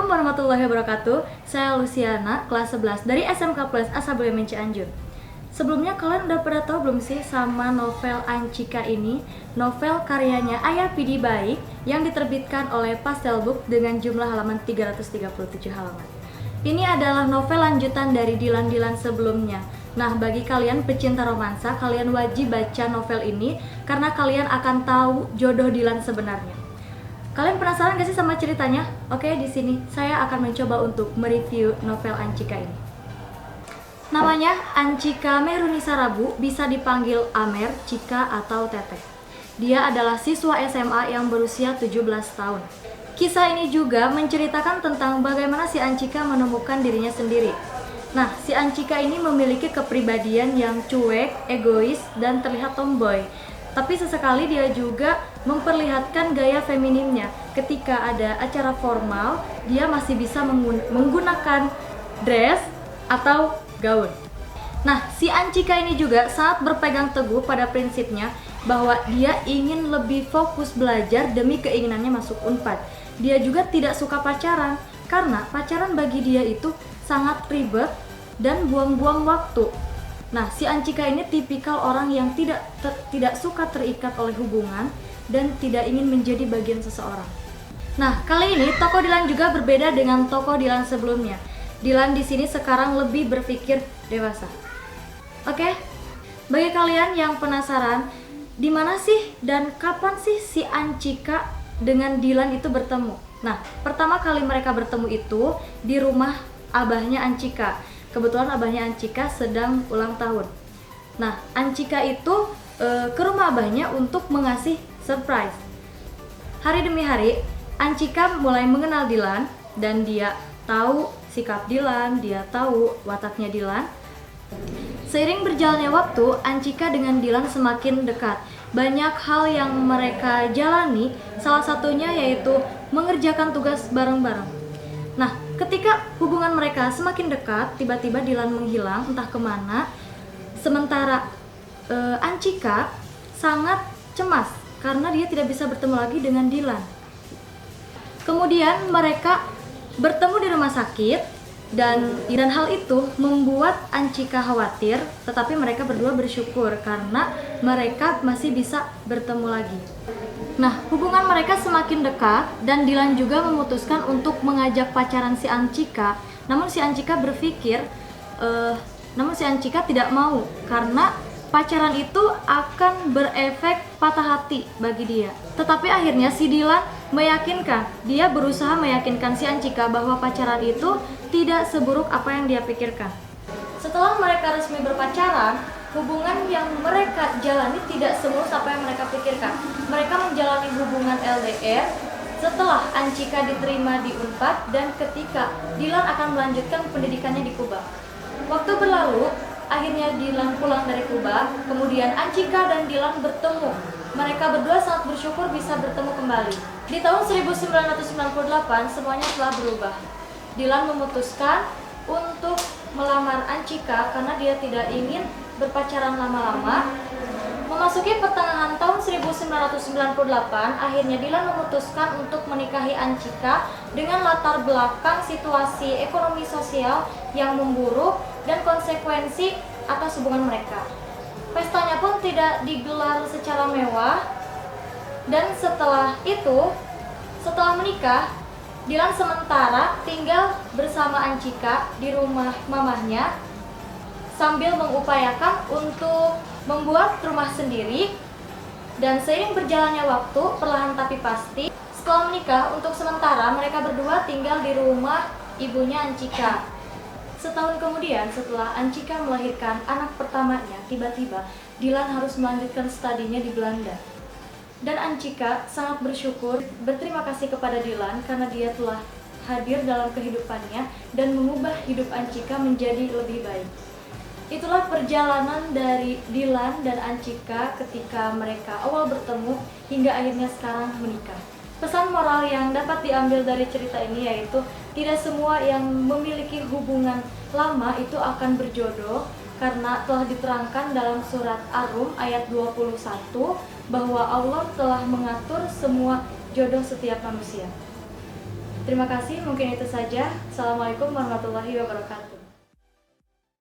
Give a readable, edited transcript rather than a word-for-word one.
Assalamualaikum warahmatullahi wabarakatuh. Saya Luciana, kelas 11 dari SMK Plus Asabulyamin Cianjur. Sebelumnya kalian udah pada tahu belum sih sama novel Ancika ini? Novel karyanya Ayah Pidi Baik yang diterbitkan oleh Pastel Book dengan jumlah halaman 337 halaman. Ini adalah novel lanjutan dari Dilan-Dilan sebelumnya. Nah, bagi kalian pecinta romansa, kalian wajib baca novel ini karena kalian akan tahu jodoh Dilan sebenarnya. Kalian penasaran gak sih sama ceritanya? Oke, di sini saya akan mencoba untuk mereview novel Ancika ini. Namanya Ancika Merunisa Rabu, bisa dipanggil Amer, Cika, atau Teteh. Dia adalah siswa SMA yang berusia 17 tahun. Kisah ini juga menceritakan tentang bagaimana si Ancika menemukan dirinya sendiri. Nah, si Ancika ini memiliki kepribadian yang cuek, egois, dan terlihat tomboy. Tapi sesekali dia juga memperlihatkan gaya femininnya. Ketika ada acara formal, dia masih bisa menggunakan dress atau gaun. Nah, si Ancika ini juga sangat berpegang teguh pada prinsipnya bahwa dia ingin lebih fokus belajar demi keinginannya masuk Unpad. Dia juga tidak suka pacaran, karena pacaran bagi dia itu sangat ribet dan buang-buang waktu. Nah, si Ancika ini tipikal orang yang tidak suka terikat oleh hubungan dan tidak ingin menjadi bagian seseorang. Nah, kali ini tokoh Dilan juga berbeda dengan tokoh Dilan sebelumnya. Dilan di sini sekarang lebih berpikir dewasa. Oke, bagi kalian yang penasaran, di mana sih dan kapan sih si Ancika dengan Dilan itu bertemu? Nah, pertama kali mereka bertemu itu di rumah abahnya Ancika. Kebetulan abahnya Ancika sedang ulang tahun. Nah, Ancika itu ke rumah abahnya untuk mengasih surprise. Hari demi hari, Ancika mulai mengenal Dilan dan dia tahu sikap Dilan, dia tahu wataknya Dilan. Seiring berjalannya waktu, Ancika dengan Dilan semakin dekat. Banyak hal yang mereka jalani, salah satunya yaitu mengerjakan tugas bareng-bareng. Nah, ketika hubungan mereka semakin dekat, tiba-tiba Dilan menghilang entah kemana. Sementara Ancika sangat cemas karena dia tidak bisa bertemu lagi dengan Dilan. Kemudian mereka bertemu di rumah sakit dan hal itu membuat Ancika khawatir, tetapi mereka berdua bersyukur karena mereka masih bisa bertemu lagi. Nah, hubungan mereka semakin dekat dan Dilan juga memutuskan untuk mengajak pacaran si Ancika. Namun si Ancika tidak mau karena pacaran itu akan berefek patah hati bagi dia. Tetapi akhirnya si Dilan meyakinkan, dia berusaha meyakinkan si Ancika bahwa pacaran itu tidak seburuk apa yang dia pikirkan. Setelah mereka resmi berpacaran, hubungan yang mereka jalani tidak semulus apa yang mereka pikirkan. Mereka menjalani hubungan LDR setelah Ancika diterima di Unpad dan ketika Dilan akan melanjutkan pendidikannya di Kuba. Waktu berlalu, akhirnya Dilan pulang dari Kuba, kemudian Ancika dan Dilan bertemu. Mereka berdua sangat bersyukur bisa bertemu kembali. Di tahun 1998, semuanya telah berubah. Dilan memutuskan untuk melamar Ancika karena dia tidak ingin berpacaran lama-lama. Memasuki pertengahan tahun 1998, akhirnya Dilan memutuskan untuk menikahi Ancika dengan latar belakang situasi ekonomi sosial yang memburuk dan konsekuensi atas hubungan mereka. Pestanya pun tidak digelar secara mewah dan setelah menikah, Dilan sementara tinggal bersama Ancika di rumah mamahnya sambil mengupayakan untuk membuat rumah sendiri. Dan seiring berjalannya waktu, perlahan tapi pasti, setelah menikah, untuk sementara mereka berdua tinggal di rumah ibunya Ancika. Setahun kemudian, setelah Ancika melahirkan anak pertamanya, tiba-tiba Dilan harus melanjutkan studinya di Belanda. Dan Ancika sangat bersyukur, berterima kasih kepada Dilan karena dia telah hadir dalam kehidupannya dan mengubah hidup Ancika menjadi lebih baik. Itulah perjalanan dari Dilan dan Ancika ketika mereka awal bertemu hingga akhirnya sekarang menikah. Pesan moral yang dapat diambil dari cerita ini yaitu tidak semua yang memiliki hubungan lama itu akan berjodoh, karena telah diterangkan dalam surat Ar-Rum ayat 21 bahwa Allah telah mengatur semua jodoh setiap manusia. Terima kasih, mungkin itu saja. Assalamualaikum warahmatullahi wabarakatuh.